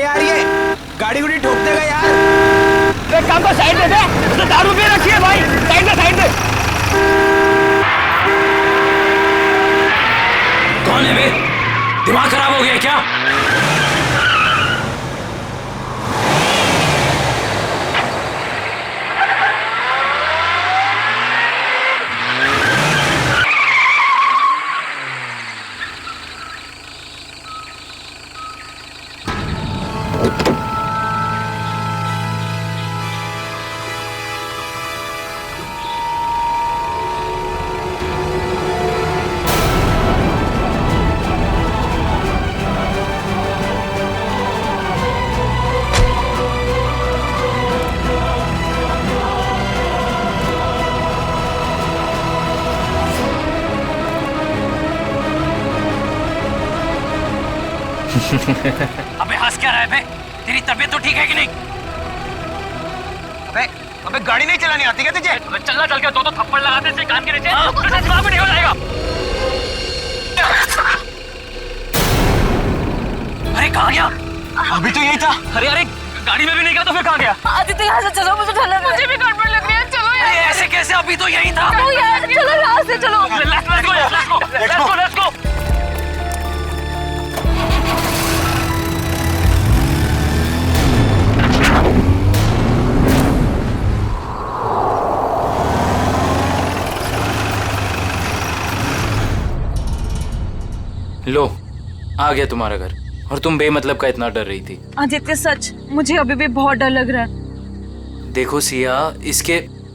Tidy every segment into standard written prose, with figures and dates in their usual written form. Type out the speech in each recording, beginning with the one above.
अबे यार ये गाड़ी गुड़ी ठोक देगा यार। एक काम कर, साइड दे दे, उसने दारू पी रखी है भाई, साइड दे साइड दे। कौन है बे? दिमाग खराब हो गया क्या? अबे हंस क्या रहा है बे? तेरी तबीयत तो ठीक है कि नहीं? अबे गाड़ी नहीं चलानी आती क्या तुझे? चलना चल के दो थप्पड़ लगाते थे कान के नीचे, दिमाग में नहीं हो जाएगा। अरे कहाँ गया? अभी तो यही था। अरे अरे गाड़ी में भी नहीं गया तो फिर कहाँ गया? आदित्य यहाँ से चलो, मुझे डर लग रहा है। मुझे भी गड़बड़ लग रही है, चलो यार। अरे ऐसे कैसे? अभी तो यही था। चलो यार, चलो यहाँ से चलो। Let's go. लो आ गया तुम्हारा घर, और तुम बेमतलब का इतना डर रही थी। आदित्य सच, मुझे अभी भी बहुत डर लग रहा है। देखो सिया,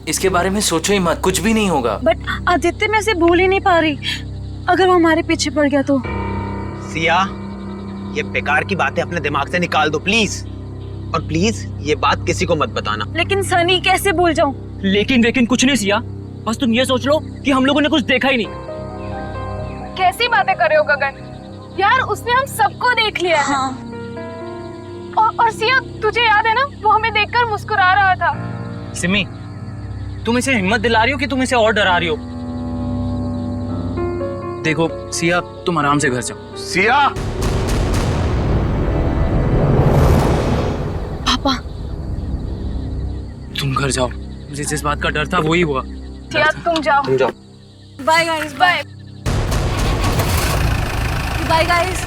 इसके बारे में सोचो ही मत, कुछ भी नहीं होगा। बट आदित्य मैं इसे भूल ही नहीं पा रही। अगर वो हमारे पीछे पड़ गया तो? सिया, ये बेकार की बातें अपने दिमाग से निकाल दो प्लीज, और प्लीज ये बात किसी को मत बताना। लेकिन सनी कैसे भूल जाऊं? लेकिन कुछ नहीं सिया, बस तुम ये सोच लो कि हम लोगों ने कुछ देखा ही नहीं। कैसी बातें कर रहे हो गगन? यार उसने हम सबको देख लिया है। हाँ। और सिया, तुझे याद है ना, वो हमें देखकर मुस्कुरा रहा था। सिमी, तुम इसे हिम्मत दिला रही हो कि तुम इसे और डरा रही हो? देखो सिया, तुम आराम से घर जाओ। सिया, पापा तुम घर जाओ, मुझे जिस बात का डर था वही हुआ। सिया तुम जाओ। Bye guys, bye bye guys.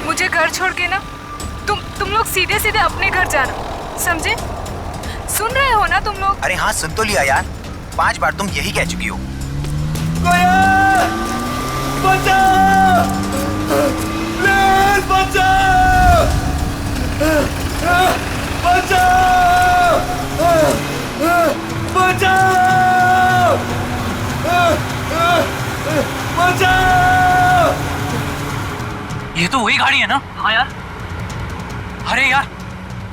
मुझे घर छोड़ के ना तुम लोग सीधे सीधे अपने घर जाना, समझे? सुन रहे हो ना तुम लोग? अरे हाँ सुन तो लिया यार, 5 बार तुम यही कह चुकी हो। ये तो वही गाड़ी है ना? हाँ यार। अरे यार,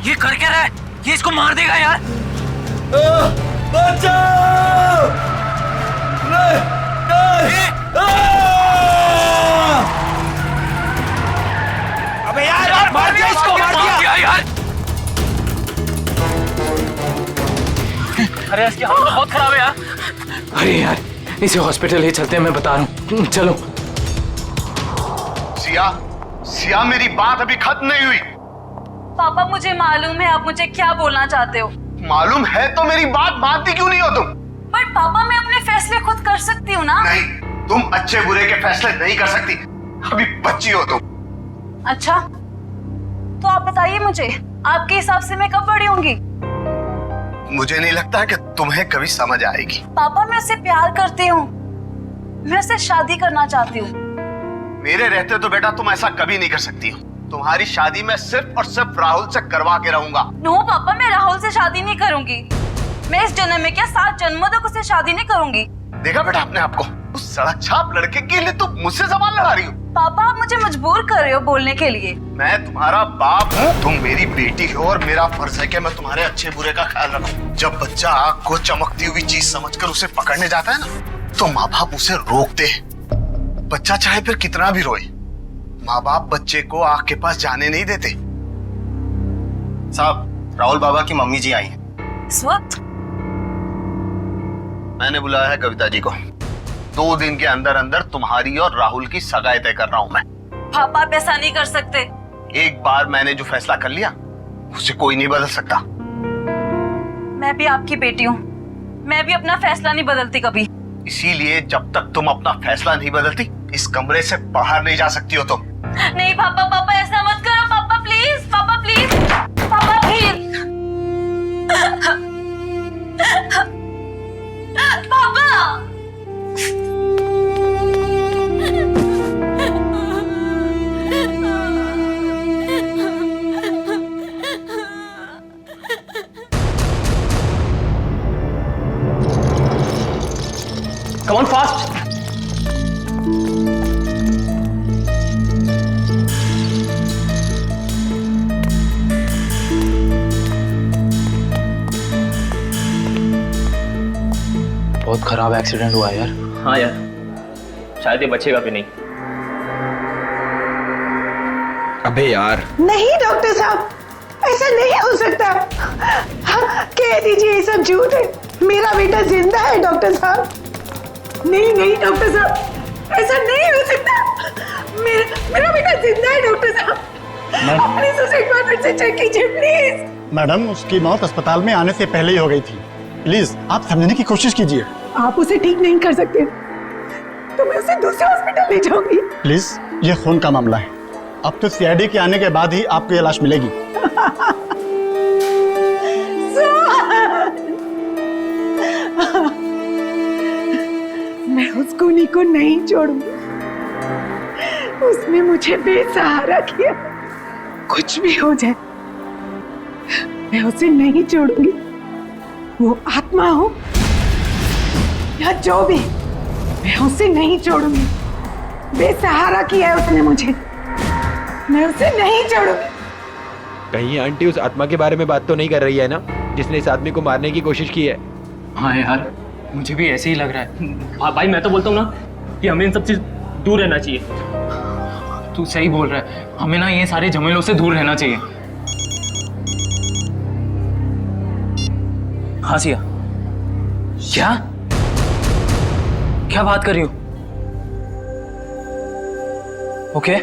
ये कर क्या रहा है? ये इसको मार देगा यार। अबे यार मार दिया इसको, मार दिया यार। अरे इसकी हालत बहुत खराब है यार। अरे यार, इसे हॉस्पिटल ले चलते हैं, मैं बता रहा हूँ, चलो। सिया मेरी बात अभी खत्म नहीं हुई। पापा मुझे मालूम है आप मुझे क्या बोलना चाहते हो। मालूम है तो मेरी बात मानती क्यों नहीं हो तुम? बट पापा मैं अपने फैसले खुद कर सकती हूँ ना। नहीं, तुम अच्छे बुरे के फैसले नहीं कर सकती, अभी बच्ची हो तुम। अच्छा, तो आप बताइए मुझे, आपके हिसाब से मैं कब बड़ी होंगी? मुझे नहीं लगता कि तुम्हें कभी समझ आएगी। पापा मैं उससे प्यार करती हूँ, मैं उससे शादी करना चाहती हूँ। मेरे रहते तो बेटा तुम ऐसा कभी नहीं कर सकती हो। तुम्हारी शादी मैं सिर्फ और सिर्फ राहुल से करवा के रहूंगा। नो पापा, मैं राहुल से शादी नहीं करूंगी। मैं इस जन्म में क्या 7 जन्मों तक उससे शादी नहीं करूंगी। देखा बेटा अपने आप को, उस सड़क छाप लड़के के लिए तुम मुझसे सवाल लड़ा रही हो। पापा आप मुझे मजबूर कर रहे हो बोलने के लिए। मैं तुम्हारा बाप हूँ, तुम मेरी बेटी हो, और मेरा फर्ज है कि मैं तुम्हारे अच्छे बुरे का ख्याल रखूं। जब बच्चा आग को चमकती हुई चीज समझकर उसे पकड़ने जाता है ना, तो माँ बाप उसे रोकते हैं। बच्चा चाहे फिर कितना भी रोए, माँ बाप बच्चे को आग के पास जाने नहीं देते। साहब, राहुल बाबा की मम्मी जी आई हैं। इस वक्त? मैंने बुलाया है कविता जी को। 2 दिन के अंदर अंदर तुम्हारी और राहुल की सगाई तय कर रहा हूं मैं। पापा आप ऐसा नहीं कर सकते। एक बार मैंने जो फैसला कर लिया उसे कोई नहीं बदल सकता। मैं भी आपकी बेटी हूँ, मैं भी अपना फैसला नहीं बदलती कभी। इसीलिए जब तक तुम अपना फैसला नहीं बदलती इस कमरे से बाहर नहीं जा सकती हो तुम। नहीं पापा, पापा ऐसा मत करो पापा, प्लीज पापा, प्लीज पापा, प्लीज पापा। Come on fast. बहुत खराब एक्सीडेंट हुआ यार। हाँ यार, शायद ये बचेगा भी नहीं। अबे यार, नहीं डॉक्टर साहब, ऐसा नहीं हो सकता। कह दीजिए ये सब झूठ है, मेरा बेटा जिंदा है डॉक्टर साहब। नहीं नहीं डॉक्टर साहब, ऐसा नहीं हो सकता। मेरा बेटा जिंदा है डॉक्टर साहब। प्लीज उसे एक बार फिर से चेक कीजिए प्लीज। मैडम, उसकी मौत अस्पताल में आने से पहले ही हो गई थी। प्लीज आप समझने की कोशिश कीजिए। आप उसे ठीक नहीं कर सकते तो मैं उसे दूसरे हॉस्पिटल ले जाऊंगी। प्लीज, ये खून का मामला है। अब तो सीआईडी के आने के बाद ही आपको ये लाश मिलेगी। मैं उस खूनी को नहीं छोड़ूंगी, उसने मुझे बेसहारा किया। कुछ भी हो जाए मैं उसे नहीं छोड़ूंगी, वो आत्मा हो या जो भी, मैं उसे नहीं छोड़ूंगी। बेसहारा किया है उसने मुझे, मैं उसे नहीं छोड़ूंगी। कहीं आंटी उस आत्मा के बारे में बात तो नहीं कर रही है ना, जिसने इस आदमी को मारने की कोशिश की है? हाँ यार, मुझे भी ऐसे ही लग रहा है। हाँ भाई, मैं तो बोलता हूँ ना कि हमें इन सब चीज दूर रहना चाहिए। तू सही बोल रहा है, हमें ना ये सारे झमेलों से दूर रहना चाहिए। हाँ सिया, क्या क्या बात कर रही हो? ओके,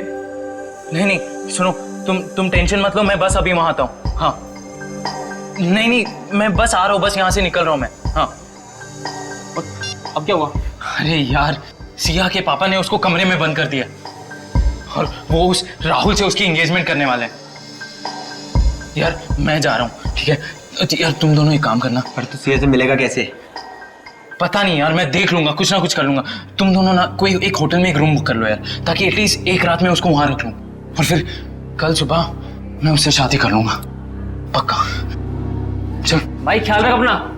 नहीं नहीं सुनो, तुम टेंशन मत लो, मैं बस अभी वहां आता हूँ। हाँ नहीं नहीं, मैं बस आ रहा हूँ, बस यहाँ से निकल रहा हूँ मैं। हाँ अब क्या हुआ? अरे यार, सिया के पापा ने उसको कमरे में बंद कर दिया और वो उस राहुल से उसकी एंगेजमेंट करने वाले हैं। यार मैं जा रहा हूँ, ठीक है? यार तुम दोनों एक काम करना। पर तू सीए से मिलेगा कैसे? पता नहीं यार, मैं देख लूंगा, कुछ ना कुछ कर लूंगा। तुम दोनों ना कोई एक होटल में एक रूम बुक कर लो यार, ताकि एटलीस्ट एक रात में उसको वहां रख लूं और फिर कल सुबह मैं उससे शादी कर लूंगा, पक्का। चल भाई, ख्याल रख अपना।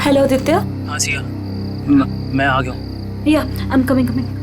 हेलो आदित्य। हाँ सिया, मैं आ गया हूँ। या आई एम कमिंग।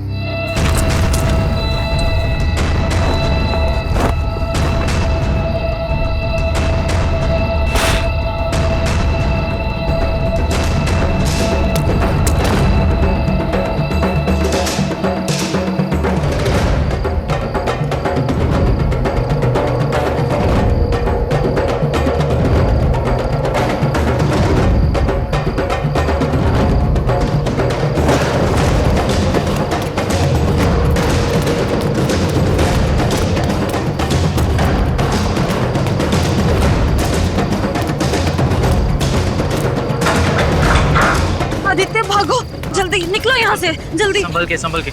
आदित्य भागो, जल्दी निकलो यहाँ से, जल्दी। संभल के।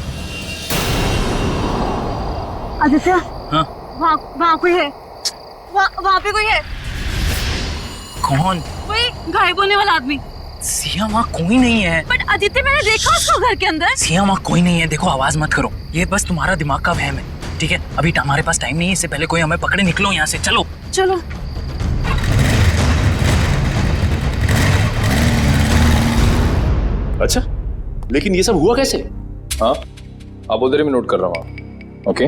आदित्य, हाँ? वहाँ कोई है, वहाँ पे कोई है। कौन? कोई गायब होने वाला आदमी। सिया, वहाँ कोई नहीं है। बट आदित्य, मैंने देखा उसको घर के अंदर। सिया, वहाँ कोई नहीं है। देखो, आवाज मत करो, ये बस तुम्हारा दिमाग का वहम है, ठीक है? अभी हमारे पास टाइम नहीं है, इससे पहले कोई हमें पकड़े। निकलो यहाँ से, चलो। चलो। अच्छा, लेकिन ये सब हुआ कैसे? हाँ, आप उधर ही मैं नोट कर रहा हूँ। ओके।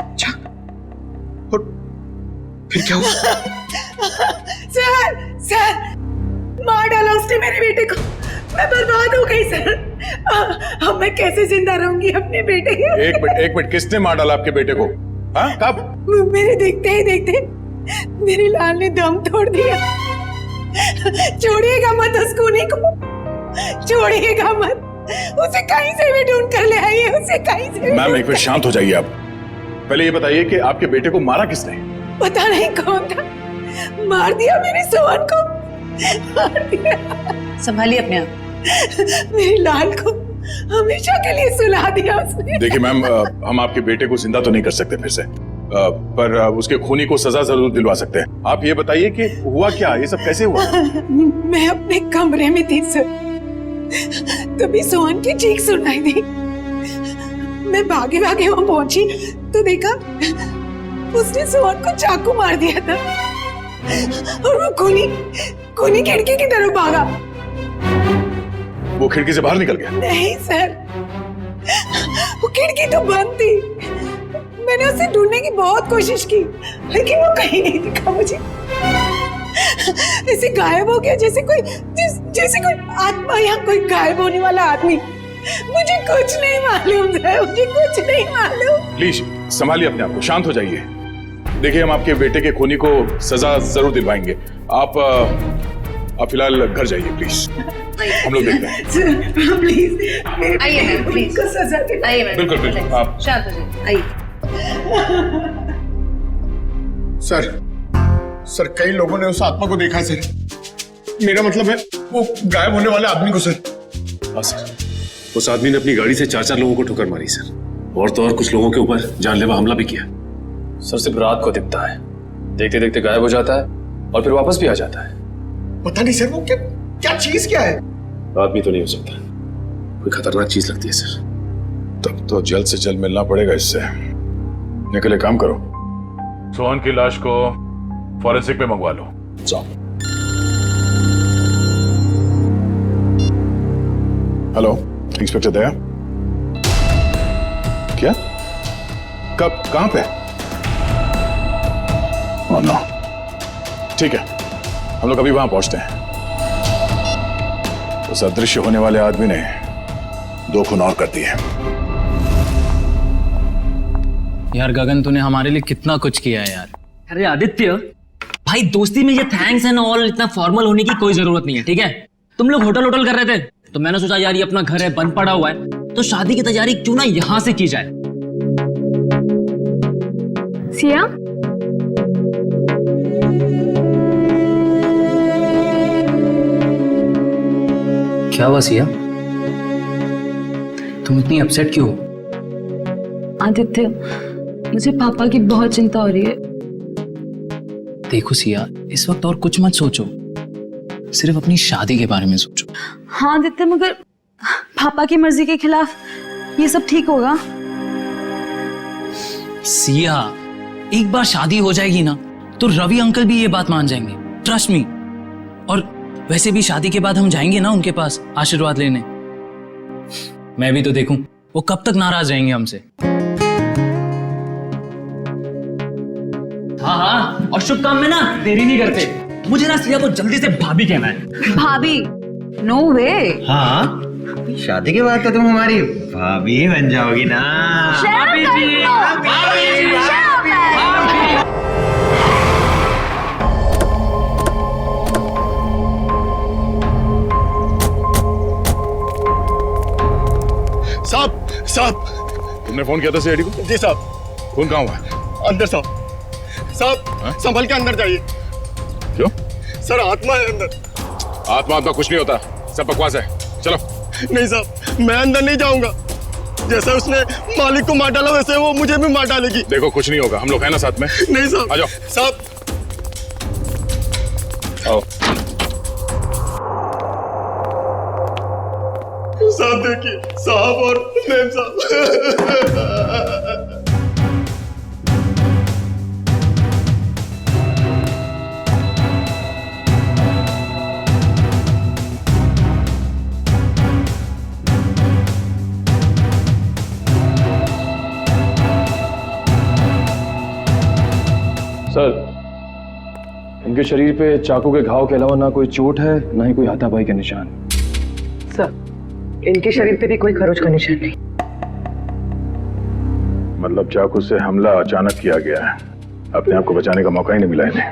अच्छा, और फिर क्या हुआ? सर, मार डाला उसने मेरे बेटे को। मैं बर्बाद हो गई सर। अब मैं कैसे जिंदा रहूंगी अपने बेटे के? एक मिनट, किसने मार डाला आपके बेटे को? हाँ, कब? मेरे देखते ही देखते मेरे लाल ने दम तोड़ दिया। छोड़िएगा मत उस खूनी को, छोड़िएगा मत। उसे कहीं से भी ढूंढ कर ले आइए, उसे कहीं से। मैम, एक मिनट शांत हो जाइए आप। पहले ये बताइए कि आपके बेटे को मारा किसने? पता नहीं कौन था, मार दिया मेरे सोहन को, मार दिया। संभालिए अपने आप। मेरे लाल को हमेशा के लिए सुला दिया उसने। देखिए मैम, हम आपके बेटे को जिंदा तो नहीं कर सकते फिर से, पर उसके खूनी को सजा जरूर दिलवा सकते हैं। आप ये बताइए कि हुआ क्या, ये सब कैसे हुआ? मैं अपने कमरे में थी सर, तभी सोहन की चीख सुनाई दी। मैं भागे वहां पहुंची तो देखा उसने सोहन को चाकू मार दिया था और वो खूनी खिड़की की तरफ भागा। वो खिड़की से बाहर निकल गया? नहीं सर, वो खिड़की तो बंद थी। मैंने उसे ढूंढने की बहुत कोशिश की, लेकिन वो कहीं नहीं दिखा मुझे। ऐसे गायब हो गया जैसे कोई आत्मा या कोई गायब होने वाला आदमी। मुझे कुछ नहीं मालूम है, मुझे कुछ नहीं मालूम। प्लीज संभालिए अपने आप को, शांत हो जाइए। देखिए, हम आपके बेटे के खूनी को सजा जरूर दिलवाएंगे। आप फिलहाल घर जाइए प्लीज, हम लोग देखते हैं। प्लीज आइए मैम, प्लीज सजा दे। आइए मैम, बिल्कुल, आप शांत हो जाइए, आइए। सर, कई लोगों ने उस आत्मा को देखा सर। मेरा मतलब है वो गायब होने वाले आदमी को सर। हाँ सर, उस आदमी ने अपनी गाड़ी से 4 लोगों को ठोकर मारी सर, और तो और कुछ लोगों के ऊपर जानलेवा हमला भी किया। सर, सिर्फ रात को दिखता है, देखते देखते गायब हो जाता है और फिर वापस भी आ जाता है। पता नहीं सर, वो क्या चीज क्या है? आदमी तो नहीं हो सकता, कोई खतरनाक चीज लगती है सर। तब तो जल्द से जल्द मिलना पड़ेगा इससे। निकले, काम करो, सोहन की लाश को फॉरेंसिक में मंगवा लो। जाओ। हेलो, इंस्पेक्टर दया। क्या? कब, कहां पे? ओह नो, ठीक है, हम लोग अभी वहां पहुंचते हैं। उस अदृश्य होने वाले आदमी ने 2 खून और कर दिए। यार गगन, तूने हमारे लिए कितना कुछ किया है यार। अरे आदित्य भाई, दोस्ती में ये थैंक्स एंड ऑल इतना फॉर्मल होने की कोई जरूरत नहीं है, ठीक है? तुम लोग होटल कर रहे थे तो मैंने सोचा यार ये अपना घर है, बंद पड़ा हुआ है, तो शादी की तैयारी क्यों ना यहां से की जाए। सिया, क्या हुआ सिया? तुम इतनी अपसेट क्यों हो? आदित्य, मुझे पापा की बहुत चिंता हो रही है। देखो सिया, इस वक्त और कुछ मत सोचो, सिर्फ अपनी शादी के बारे में सोचो। हाँ आदित्य, मगर पापा की मर्जी के खिलाफ ये सब ठीक होगा? सिया, एक बार शादी हो जाएगी ना तो रवि अंकल भी ये बात मान जाएंगे, ट्रस्ट मी। और वैसे भी शादी के बाद हम जाएंगे ना उनके पास आशीर्वाद लेने। मैं भी तो देखूं वो कब तक नाराज रहेंगे हमसे। हाँ, और शुभ काम में ना देरी नहीं करते। मुझे ना सिया को जल्दी से भाभी कहना है। भाभी? नो वे। हाँ, शादी के बाद तो तुम हमारी भाभी ही बन जाओगी ना। भाभी जी, साहब, तुमने फोन किया था सीआईडी को? जी साहब। फोन कहाँ हुआ है? अंदर साहब, संभल के अंदर जाइए। क्यों? सर, आत्मा है अंदर। आत्मा कुछ नहीं होता, सब बकवास है। चलो। नहीं साहब, मैं अंदर नहीं जाऊंगा। जैसे उसने मालिक को मार डाला वैसे वो मुझे भी मार डालेगी। देखो कुछ नहीं होगा, हम लोग हैं ना साथ में। नहीं साहब। आ जाओ साहब। आओ। साहब देखिए, साहब और मैम साहब। सर, इनके शरीर पे चाकू के घाव के अलावा ना कोई चोट है, ना ही कोई हाथापाई के निशान। सर, इनके शरीर पे भी कोई खरोच का निशान नहीं। मतलब चाकू से हमला अचानक किया गया है, अपने आप को बचाने का मौका ही नहीं मिला इन्हें।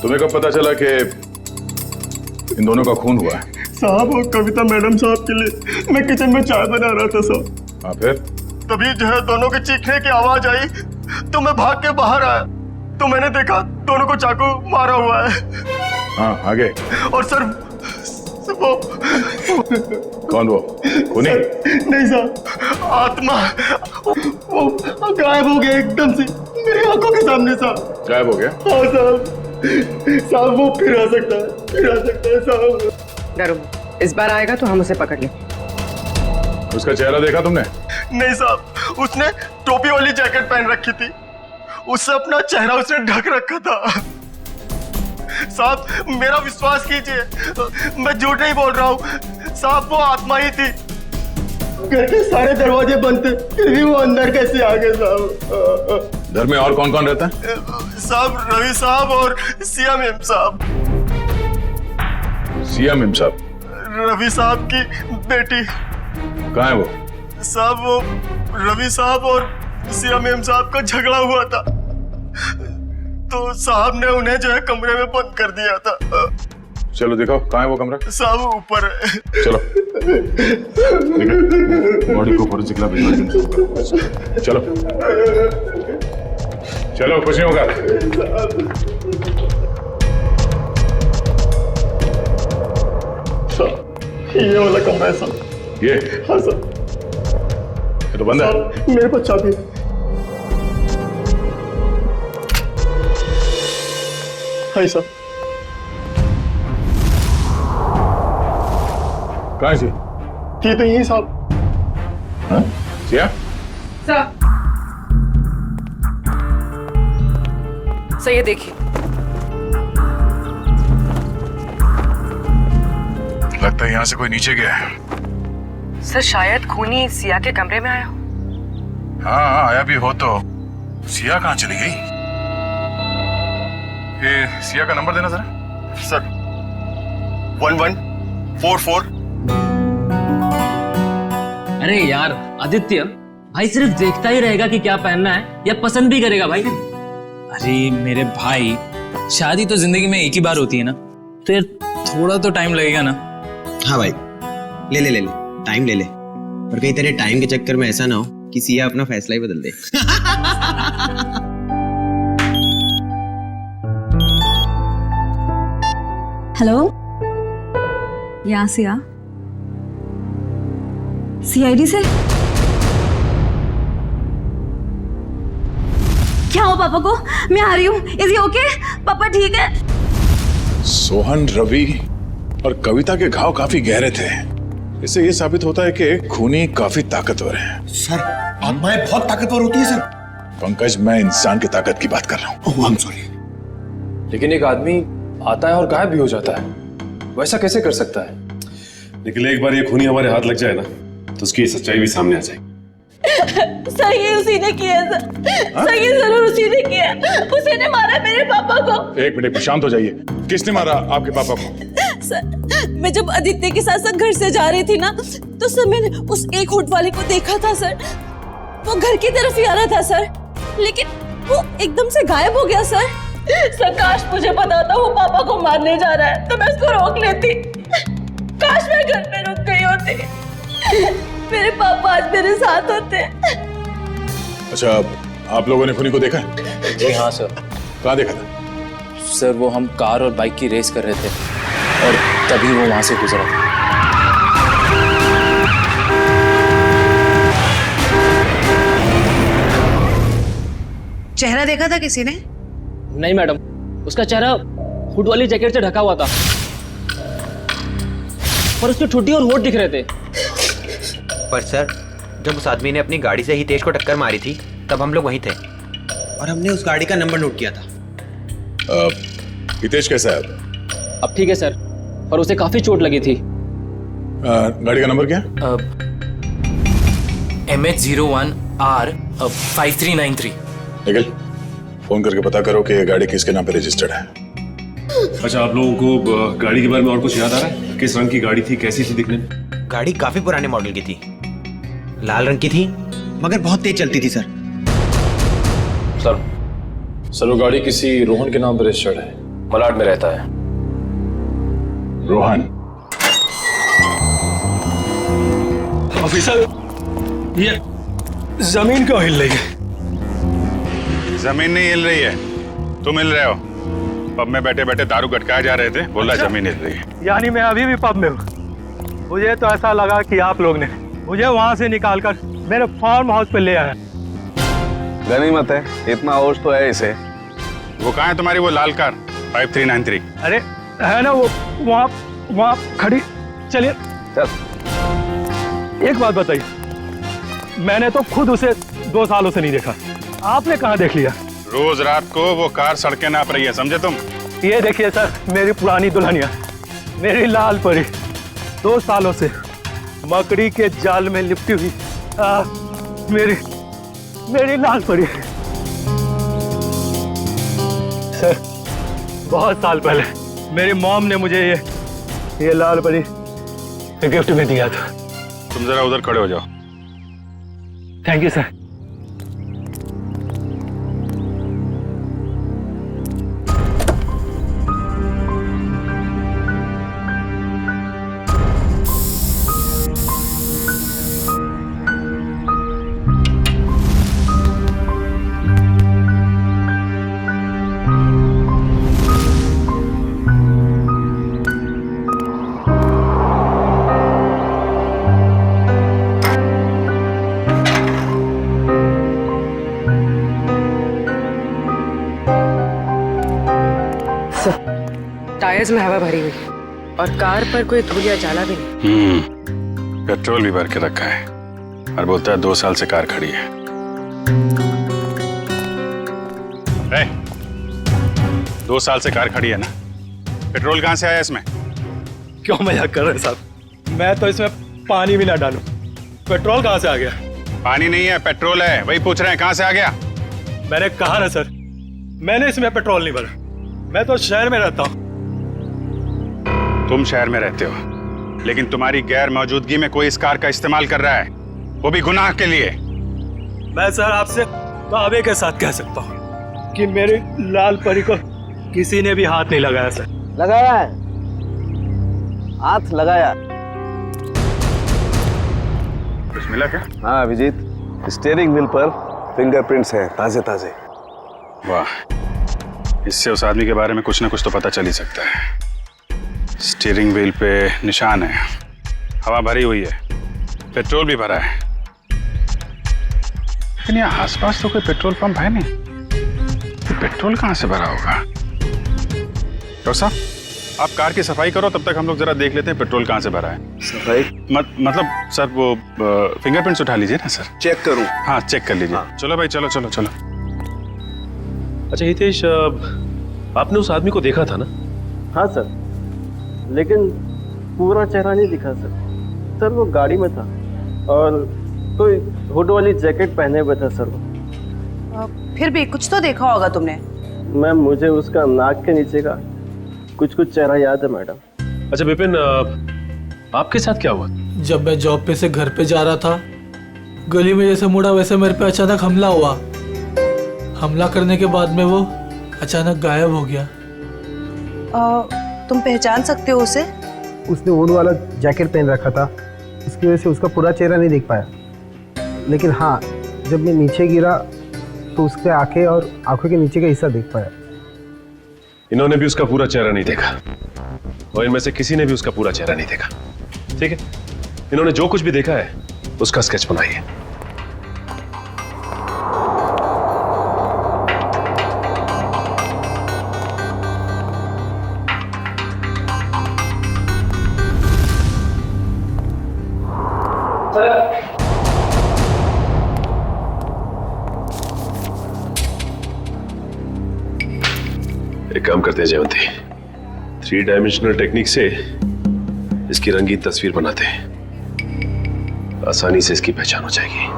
तुम्हें कब पता चला कि इन दोनों का खून हुआ है? साहब, वो कविता मैडम साहब के लिए मैं किचन में चाय बना रहा था साहब। हाँ, फिर? तभी जो है दोनों के चीखने की आवाज आई तो मैं भाग के बाहर आया तो मैंने देखा दोनों को चाकू मारा हुआ है। हाँ, आगे? और सर वो कौन वो? खूनी? नहीं साहब, आत्मा वो गायब हो गया एकदम से मेरी आंखों के सामने साहब। गायब हो गया? हाँ साहब। साहब वो फिर आ सकता है साहब। डरो, इस बार आएगा तो हम उसे पकड़ लेंगे। उसका चेहरा देखा तुमने? नहीं साहब, उसने टोपी वाली जैकेट पहन रखी थी, उससे अपना चेहरा उसने ढक रखा था। साहब मेरा विश्वास कीजिए, मैं झूठ नहीं बोल रहा हूँ साहब, वो आत्मा ही थी। घर के सारे दरवाजे बंद थे फिर भी वो अंदर कैसे आ गए साहब? घर में और कौन कौन रहता है? साहब रवि साहब और सिया मैम साहब। सिया मैम साहब? रवि साहब की बेटी। कहाँ है वो? साहब वो रवि साहब और सिया मैम साहब का झगड़ा हुआ था तो साहब ने उन्हें जो है कमरे में बंद कर दिया था। चलो दिखाओ, कहाँ है वो कमरा? साहब ऊपर है। चलो बॉडी को फोरेंसिक लैब भिजवा दो। चलो चलो, कुछ नहीं होगा। ये वाला कमरा है साहब। ये? हाँ सर। ये तो बंद है। मेरे पास चाबी है। हाँ सर। कहाँ है? ये तो यही साहब। हाँ? सिया? सर, ये देखिए। लगता है यहाँ से कोई नीचे गया है। सर शायद खूनी सिया के कमरे में आया हो। हाँ, आया भी हो तो सिया कहाँ चली गई? ये सिया का नंबर देना जरा। सर 1144। अरे यार आदित्य, भाई सिर्फ देखता ही रहेगा कि क्या पहनना है या पसंद भी करेगा भाई? अरे मेरे भाई, शादी तो जिंदगी में एक ही बार होती है ना, तो यार थोड़ा तो टाइम लगेगा ना। हाँ भाई, ले ले ले ले, टाइम ले ले, और कहीं तेरे टाइम के चक्कर में ऐसा ना हो कि सिया अपना फैसला ही बदल दे। हेलो, यहाँ सिया, सीआईडी से क्या हो पापा को? मैं आ रही हूँ। Is he okay? पापा ठीक है? सोहन, रवि और कविता के घाव काफी गहरे थे। इससे ये साबित होता है कि खूनी काफी ताकतवर है। सर आत्माएं बहुत ताकतवर होती है सर। पंकज, मैं इंसान की ताकत की बात कर रहा हूँ। I'm sorry। लेकिन एक आदमी आता है और गायब भी हो जाता है, वैसा कैसे कर सकता है? लेकिन एक बार ये खूनी हमारे हाथ लग जाए ना, तो उसकी सच्चाई भी सामने आ जाएगी। सर ये उसी ने किया सर ये जरूर उसी ने किया। उसी ने मारा मेरे पापा को। एक मिनट, शांत हो जाइए। किसने मारा आपके पापा को? सर मैं जब आदित्य के साथ घर से जा रही थी ना, तो सर मैंने उस एक होट वाले को देखा था सर। वो घर की तरफ ही आ रहा था सर, लेकिन वो एकदम से गायब हो गया सर। सर काश मुझे पता था वो पापा को मारने जा रहा है तो मैं उसको रोक लेती। काश मैं घर पे रुक गई होती, मेरे पापा आज मेरे साथ होते। अच्छा, आप लोगों ने खूनी को देखा? जी हाँ सर। कहाँ देखा था? सर वो हम कार और बाइक की रेस कर रहे थे और तभी वो वहां से गुजरा था। चेहरा देखा था किसी ने? नहीं मैडम, उसका चेहरा हुड वाली जैकेट से ढका हुआ था पर उसकी ठुड्डी और होठ दिख रहे थे। पर सर, जब उस आदमी ने अपनी गाड़ी से हितेश को टक्कर मारी थी तब हम लोग वहीं थे और हमने उस गाड़ी का नंबर नोट किया था। हितेश कैसा है अब ठीक है सर, पर उसे काफी चोट लगी थी। गाड़ी का नंबर क्या? MH01R5393। निकल, फोन करके पता करो कि ये गाड़ी किसके नाम पे रजिस्टर्ड है। अच्छा, आप लोगों को गाड़ी के बारे में और कुछ याद आ रहा है? किस रंग की गाड़ी थी, कैसी थी दिखने में? गाड़ी काफी पुराने मॉडल की थी, लाल रंग की थी मगर बहुत तेज चलती थी सर। सर वो गाड़ी किसी रोहन के नाम पर रजिस्टर्ड है, मलाड में रहता है। रोहन? ऑफिसर, ये जमीन क्यों हिल रही है? जमीन नहीं हिल रही है, तुम हिल रहे हो। पब में बैठे बैठे दारू गटकाए जा रहे थे, बोला जमीन हिल रही है। यानी मैं अभी भी पब में हूँ। मुझे तो ऐसा लगा कि आप लोग ने मुझे वहाँ से निकालकर मेरे फार्म हाउस पे ले आया। गनीमत है, इतना होश तो है इसे। वो कहाँ है तुम्हारी वो लाल कार 5393? अरे है ना वो वहाँ खड़ी। चलिए चल। एक बात बताइए, मैंने तो खुद उसे 2 सालों से नहीं देखा, आपने कहाँ देख लिया? रोज रात को वो कार सड़कें नाप रही है, समझे तुम? ये देखिए सर, मेरी पुरानी दुल्हनिया, मेरी लाल परी, 2 सालों से मकड़ी के जाल में लिपटी हुई मेरी लाल परी। सर, बहुत साल पहले मेरी मॉम ने मुझे ये लाल परी गिफ्ट में दिया था। तुम जरा उधर खड़े हो जाओ। Thank you sir. टायर्स में हवा भरी हुई है और कार पर कोई धूल या जाला भी नहीं। पेट्रोल भी भर के रखा है और बोलता है 2 साल से कार खड़ी है। 2 साल से कार खड़ी है ना, पेट्रोल कहाँ से आया इसमें? क्यों मजाक कर रहे हैं साहब? मैं तो इसमें पानी भी ना डालूं, पेट्रोल कहाँ से आ गया? पानी नहीं है, पेट्रोल है, वही पूछ रहे हैं कहाँ से आ गया। मैंने कहा ना सर, मैंने इसमें पेट्रोल नहीं भरा। मैं तो शहर में रहता हूँ। तुम शहर में रहते हो, लेकिन तुम्हारी गैर मौजूदगी में कोई इस कार का इस्तेमाल कर रहा है, वो भी गुनाह के लिए। मैं सर आपसे दावे के साथ कह सकता हूँ कि मेरी लाल परी को किसी ने भी हाथ नहीं लगाया सर। लगाया है, हाथ लगाया। कुछ मिला क्या? हाँ अभिजीत, स्टीयरिंग व्हील पर फिंगरप्रिंट्स हैं, ताजे ताजे। वाह, इससे उस आदमी के बारे में कुछ ना कुछ तो पता चल ही सकता है। स्टीयरिंग व्हील पे निशान है, हवा भरी हुई है, पेट्रोल भी भरा है, लेकिन यहाँ आसपास तो कोई पेट्रोल पंप है नहीं। तो पेट्रोल कहाँ से भरा होगा? डॉक्टर साहब, आप कार की सफाई करो, तब तक हम लोग जरा देख लेते हैं पेट्रोल कहाँ से भरा है। सफाई मतलब सर वो फिंगरप्रिंट्स उठा लीजिए ना सर। चेक करूं? हाँ चेक कर लीजिए। हाँ। चलो भाई, चलो चलो चलो। अच्छा हितेश, आपने उस आदमी को देखा था ना? हाँ सर, लेकिन पूरा चेहरा नहीं दिखा सर। सर वो गाड़ी में था और कोई हुड वाली जैकेट पहने हुए था सर वो। फिर भी कुछ तो देखा होगा तुमने। मैम, मुझे उसका नाक के नीचे का कुछ चेहरा याद है मैडम। अच्छा विपिन, आपके साथ क्या हुआ? जब मैं जॉब पे से घर पे जा रहा था, गली में जैसे मुड़ा वैसे मेरे पे अचानक हमला हुआ। हमला करने के बाद में वो अचानक गायब हो गया। तुम पहचान सकते हो उसे? उसने हुड वाला जैकेट पहन रखा था, इसकी वजह से उसका पूरा चेहरा नहीं देख पाया। लेकिन हाँ, जब मैं नीचे गिरा तो उसके आंखें और आंखों के नीचे का हिस्सा देख पाया। इन्होंने भी उसका पूरा चेहरा नहीं देखा और इनमें से किसी ने भी उसका पूरा चेहरा नहीं देखा। ठीक है, इन्होंने जो कुछ भी देखा है उसका स्केच बनाइए। एक काम करते हैं जयवंती, 3 डायमेंशनल टेक्निक से इसकी रंगीन तस्वीर बनाते हैं, आसानी से इसकी पहचान हो जाएगी।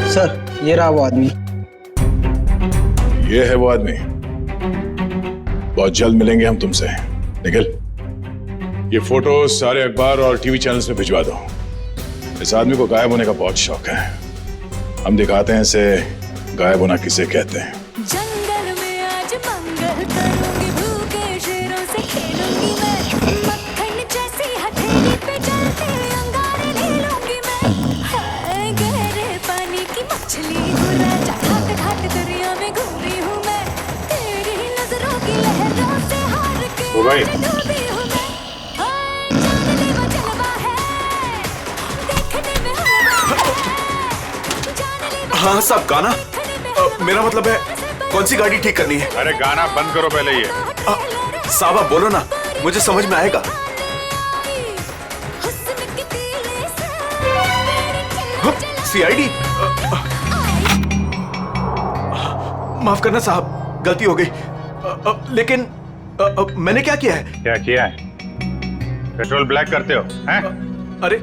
सर, ये रहा वो आदमी। ये है वो आदमी। बहुत जल्द मिलेंगे हम तुमसे। निखिल, ये फोटो सारे अखबार और टीवी चैनल्स में भिजवा दो। इस आदमी को गायब होने का बहुत शौक है। हम दिखाते हैं इसे गायब होना किसे कहते हैं। जंगल में आज मंगल करूंगी, भूखे शेरों से खेलूंगी मैं, मक्खन जैसी हथेली पे चलते अंगारे ले लूंगी मैं। हाय गहरे पानी की मछली हूँ राजा, घाट घाट दरिया में घूमी हूँ मैं, तेरी नजरों की लहरों से हार के ओ भाई। डूबी हूँ मैं। हाय जानलेवा जलवा है, देखने में हलवा है। हाँ साहब, गाना मेरा मतलब है कौन सी गाड़ी ठीक करनी है? अरे गाना बंद करो पहले ये। साहब आप बोलो ना, मुझे समझ में आएगा। सीआईडी, माफ करना साहब, गलती हो गई। लेकिन मैंने क्या किया है? क्या किया है? पेट्रोल ब्लैक करते हो हैं? अरे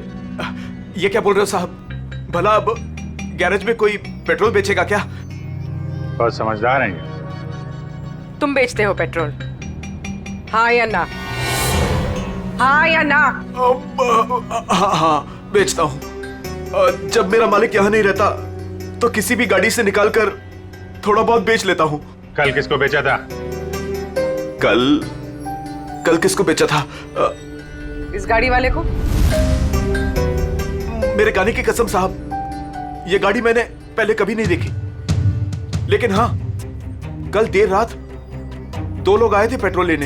ये क्या बोल रहे हो साहब? भला अब गैरेज में कोई पेट्रोल बेचेगा क्या? बहुत समझदार हैं ये। तुम बेचते हो पेट्रोल, हाँ या ना? हाँ या ना? हाँ बेचता हूँ। जब मेरा मालिक यहाँ नहीं रहता तो किसी भी गाड़ी से निकालकर थोड़ा बहुत बेच लेता हूँ। कल किसको बेचा था? कल किसको बेचा था? इस गाड़ी वाले को। मेरे गाने की कसम साहब, ये गाड़ी मैंने पहले कभी नहीं देखी, लेकिन हाँ कल देर रात 2 लोग आए थे पेट्रोल लेने।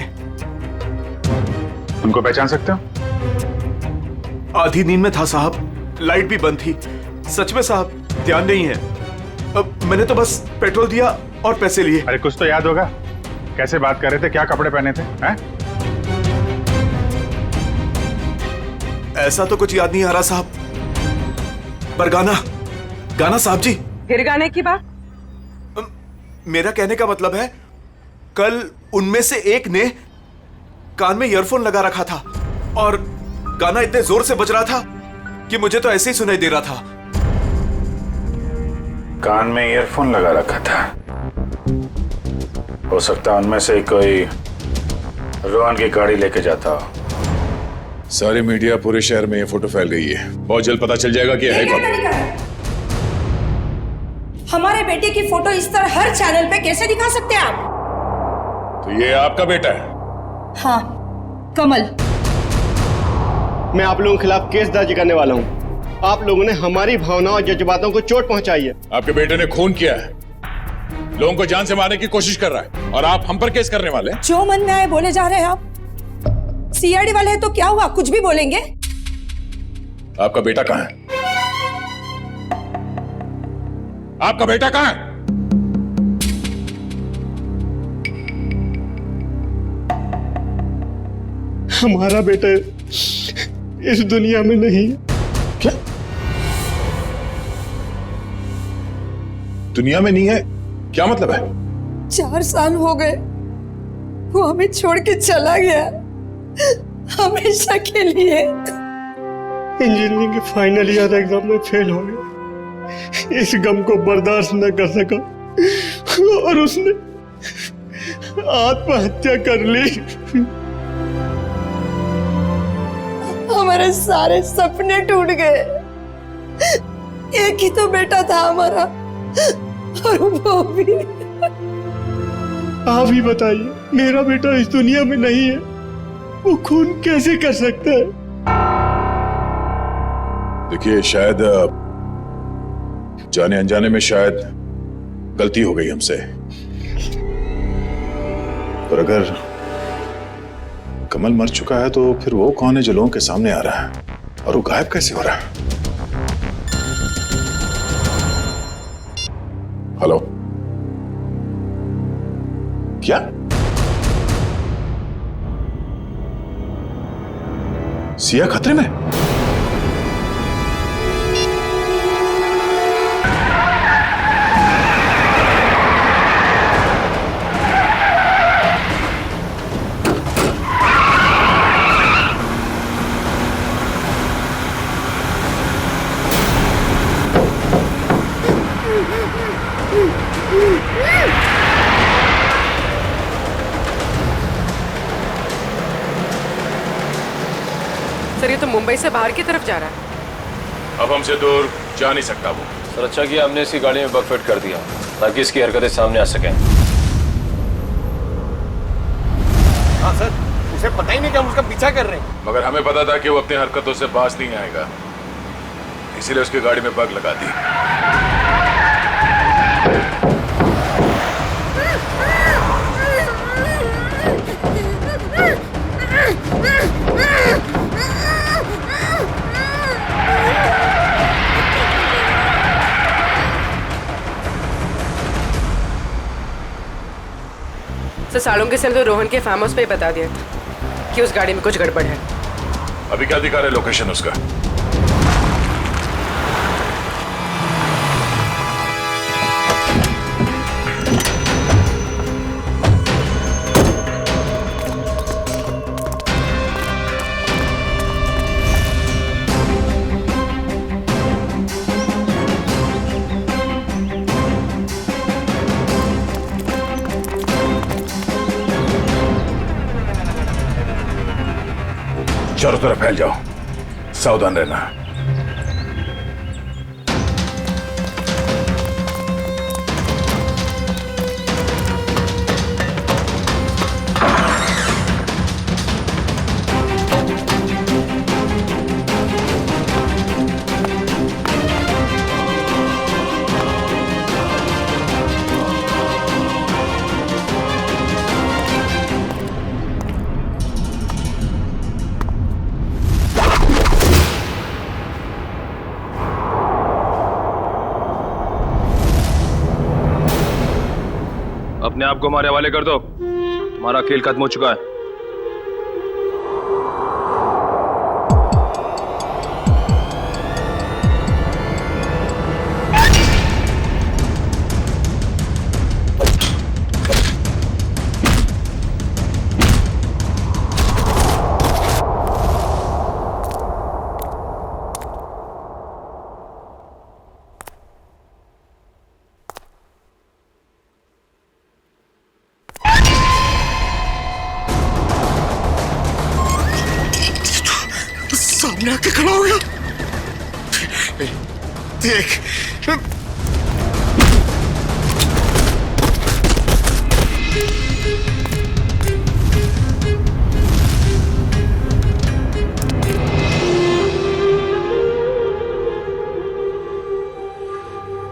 उनको पहचान सकते हो? आधी नींद में था साहब, लाइट भी बंद थी। सच में साहब ध्यान नहीं है। अब मैंने तो बस पेट्रोल दिया और पैसे लिए। अरे कुछ तो याद होगा, कैसे बात कर रहे थे, क्या कपड़े पहने थे हैं? ऐसा तो कुछ याद नहीं आ रहा साहब, पर गाना साहब जी। फिर गाने की बात? मेरा कहने का मतलब है, कल उनमें से एक ने कान में ईयरफोन लगा रखा था और गाना इतने जोर से बज रहा था कि मुझे तो ऐसे ही सुनाई दे रहा था। कान में ईयरफोन लगा रखा था? हो सकता है उनमें से कोई रोहन की गाड़ी लेके जाता हो। सारे मीडिया, पूरे शहर में ये फोटो फैल गई है। बहुत जल्द पता चल जाएगा कि है कौन। हमारे बेटे की फोटो इस तरह हर चैनल पे कैसे दिखा सकते हैं आप? तो ये आपका बेटा है? हाँ, कमल। मैं आप लोगों के खिलाफ केस दर्ज करने वाला हूँ। आप लोगों ने हमारी भावनाओं और जज्बातों को चोट पहुंचाई है। आपके बेटे ने खून किया है, लोगों को जान से मारने की कोशिश कर रहा है, और आप हम पर केस करने वाले हैं? जो मन में आए बोले जा रहे हैं आप। सीआईडी वाले हैं तो क्या हुआ, कुछ भी बोलेंगे। आपका बेटा कहाँ है? आपका बेटा कहाँ है? हमारा बेटा इस दुनिया में नहीं है। क्या? दुनिया में नहीं है? क्या मतलब है? 4 साल हो गए, वो हमें छोड़ के चला गया, हमेशा के लिए। इंजीनियरिंग के फाइनल ईयर एग्जाम में फेल हो गया। इस गम को बर्दाश्त न कर सका और उसने आत्महत्या कर ली। हमारे सारे सपने टूट गए। एक ही तो बेटा था हमारा, और वो भी। आप ही बताइए, मेरा बेटा इस दुनिया में नहीं है, वो खून कैसे कर सकता है? देखिए, शायद जाने अनजाने में शायद गलती हो गई हमसे, और अगर कमल मर चुका है तो फिर वो कौन है जो लोगों के सामने आ रहा है, और वो गायब कैसे हो रहा है? हेलो, क्या? सिया खतरे में? सर, ये तो मुंबई से बाहर की तरफ जा रहा है। अब हमसे दूर जा नहीं सकता वो। सर अच्छा किया हमने इसकी गाड़ी में बग फिट कर दिया ताकि इसकी हरकतें सामने आ सकें। हाँ सर, उसे पता ही नहीं कि हम उसका पीछा कर रहे हैं। मगर हमें पता था कि वो अपनी हरकतों से बाज नहीं आएगा, इसीलिए उसकी गाड़ी में बग लगा दी। सर, सालुंगे से तो रोहन के फार्म हाउस पे ही बता दिया था कि उस गाड़ी में कुछ गड़बड़ है। अभी क्या दिखा रहे लोकेशन उसका? चारों तरफ फैल जाओ, सावधान रहना। अपने आप को हमारे हवाले कर दो, तुम्हारा खेल खत्म हो चुका है। सामने आके खड़ा हो गया। देख,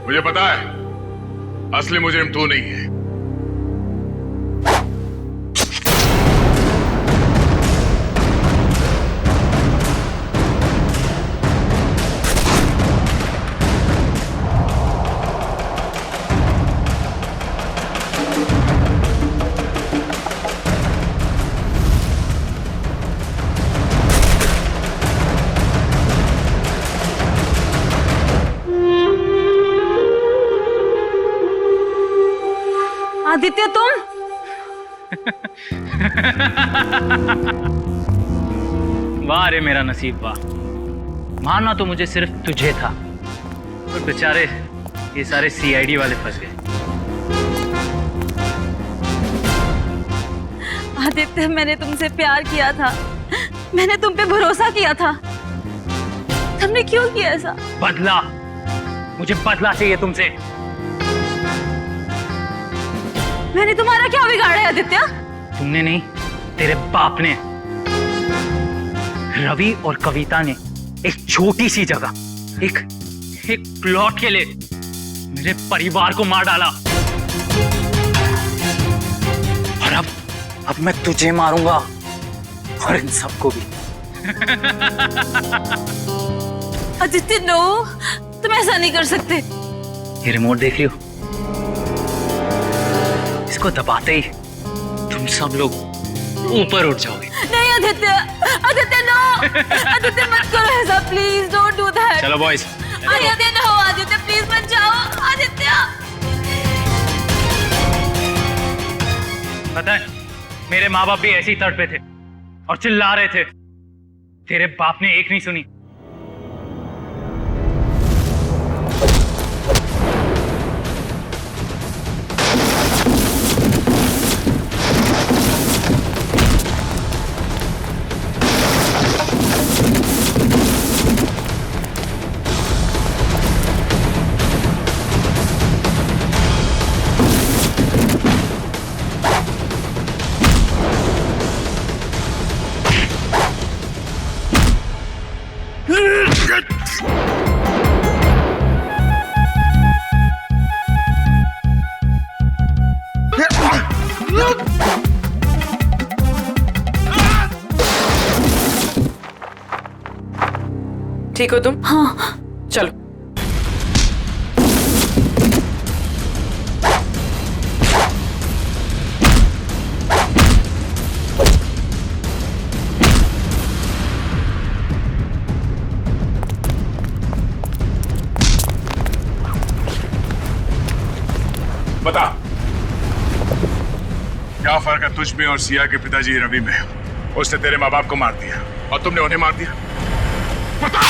मुझे पता है असली मुजरिम तू नहीं है। आदित्य, तुम? वाह रे मेरा नसीब, वाह। मारना तो मुझे सिर्फ तुझे था, और बेचारे ये सारे सीआईडी वाले फंस गए। आदित्य, मैंने तुमसे प्यार किया था, मैंने तुम पे भरोसा किया था, तुमने क्यों किया ऐसा? बदला, मुझे बदला चाहिए तुमसे। मैंने तुम्हारा क्या बिगाड़ा है आदित्य? तुमने नहीं, तेरे बाप ने। रवि और कविता ने एक छोटी सी जगह, एक प्लॉट के लिए मेरे परिवार को मार डाला। और अब मैं तुझे मारूंगा और इन सबको भी। आदित्य नो, तुम ऐसा नहीं कर सकते। ये रिमोट देख लियो, इसको दबाते ही तुम सब लोग ऊपर उठ जाओगे। नहीं आदित्य, आदित्य नो, आदित्य मत करो ऐसा, प्लीज डोंट डू दैट। चलो boys. Aditya no, Aditya please मत जाओ, आदित्य। पता है, मेरे माँ बाप भी ऐसे ही तड़पे थे और चिल्ला रहे थे, तेरे बाप ने एक नहीं सुनी। ठीक हो तुम? हाँ। चलो। बता, क्या फर्क है तुझ में और सिया के पिताजी रवि में? उसने तेरे माँ बाप को मार दिया और तुमने उन्हें मार दिया। बता।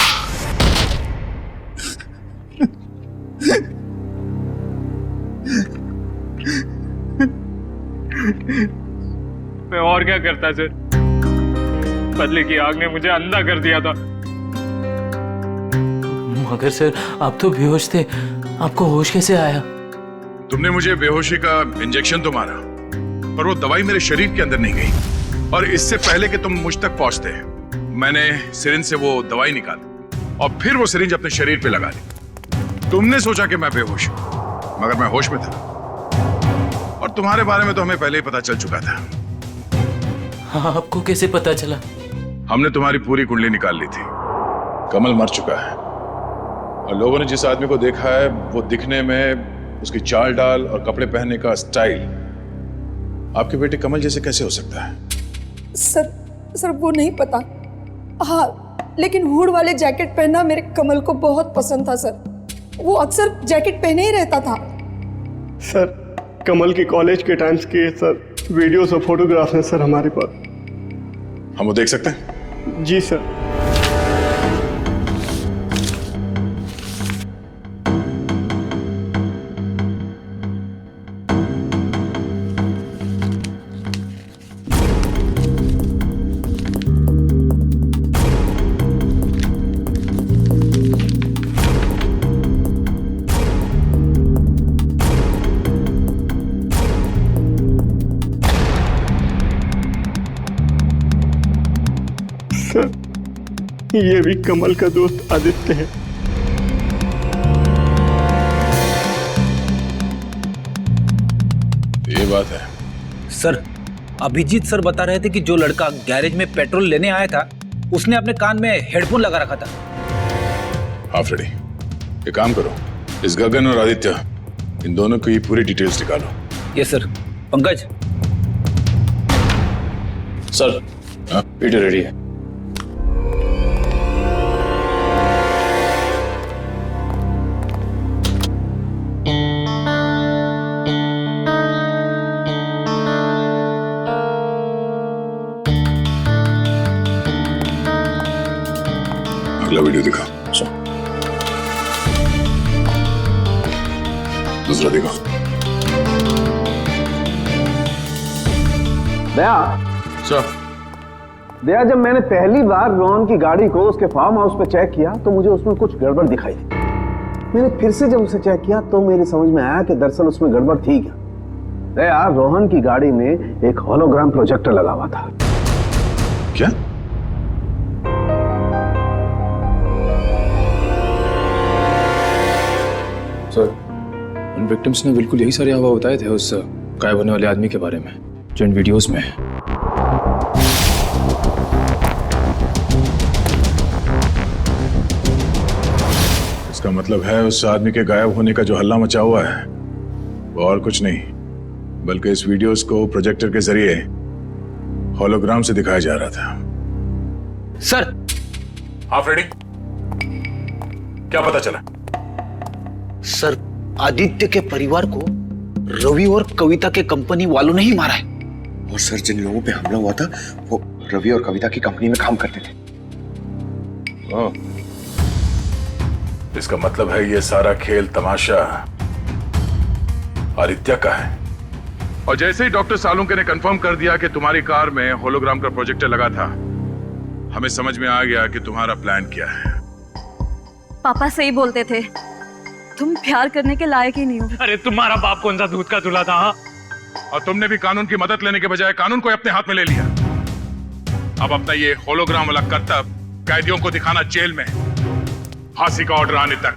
मैं और क्या करता सर? बदले की आग ने मुझे अंधा कर दिया था। मगर सर, आप तो बेहोश थे, आपको होश कैसे आया? तुमने मुझे बेहोशी का इंजेक्शन तो मारा, पर वो दवाई मेरे शरीर के अंदर नहीं गई। और इससे पहले कि तुम मुझ तक पहुंचते, मैंने सिरिंज से वो दवाई निकाली और फिर वो सिरिंज अपने शरीर पे लगा दी। तुमने सोचा कि मैं बेहोश हूं, मगर मैं होश में था। और तुम्हारे बारे में तो हमें पहले ही पता चल चुका था। हाँ, आपको कैसे पता चला? हमने तुम्हारी पूरी कुंडली निकाल ली थी। कमल मर चुका है और लोगों ने जिस आदमी को देखा है वो दिखने में, उसकी चाल डाल और कपड़े पहनने का स्टाइल आपके बेटे कमल जैसे कैसे हो सकता है? सर वो नहीं पता। हाँ, लेकिन हुड वाले जैकेट पहनना मेरे कमल को बहुत पसंद था सर। वो अक्सर जैकेट पहने ही रहता था। सर, कमल के कॉलेज के टाइम्स के सर वीडियोस और फोटोग्राफ्स हैं सर हमारे पास। हम वो देख सकते हैं? जी सर। ये भी कमल का दोस्त आदित्य है। ये बात है सर। अभिजीत सर बता रहे थे कि जो लड़का गैरेज में पेट्रोल लेने आया था, उसने अपने कान में हेडफोन लगा रखा था। हाँ फ्रेडी, एक काम करो, इस गगन और आदित्य, इन दोनों की पूरी डिटेल्स निकालो। Yes sir. Pankaj. Sir, video ready है। अगला वीडियो दिखा। दूसरा दिखा। दया, दया, जब मैंने पहली बार रोहन की गाड़ी को उसके फार्म हाउस पे चेक किया तो मुझे उसमें कुछ गड़बड़ दिखाई दी। मैंने फिर से जब उसे चेक किया तो मेरी समझ में आया कि दरअसल उसमें गड़बड़ थी क्या। दया, रोहन की गाड़ी में एक होलोग्राम प्रोजेक्टर लगा हुआ था। क्या? सर, उन विक्टिम्स ने बिल्कुल यही सारे हवा बताए थे उस गायब होने वाले आदमी के बारे में जो इन वीडियोस में है। इसका मतलब है उस आदमी के गायब होने का जो हल्ला मचा हुआ है वो और कुछ नहीं बल्कि इस वीडियोस को प्रोजेक्टर के जरिए होलोग्राम से दिखाया जा रहा था। सर। हाँ फ्रेडी, क्या पता चला? सर, आदित्य के परिवार को रवि और कविता के कंपनी वालों ने ही मारा है। और सर, जिन लोगों पे हमला हुआ था वो रवि और कविता की कंपनी में काम करते थे। इसका मतलब है ये सारा खेल तमाशा आदित्य का है। और जैसे ही डॉक्टर सालुंके ने कंफर्म कर दिया कि तुम्हारी कार में होलोग्राम का प्रोजेक्टर लगा था, हमें समझ में आ गया कि तुम्हारा प्लान क्या है। पापा सही बोलते थे, तुम प्यार करने के लायक ही नहीं हो। अरे तुम्हारा बाप कौन सा दूध का दूल्हा था? और तुमने भी कानून की मदद लेने के बजाय कानून को अपने हाथ में ले लिया। अब अपना ये होलोग्राम वाला करतब कैदियों को दिखाना जेल में, फांसी का ऑर्डर आने तक।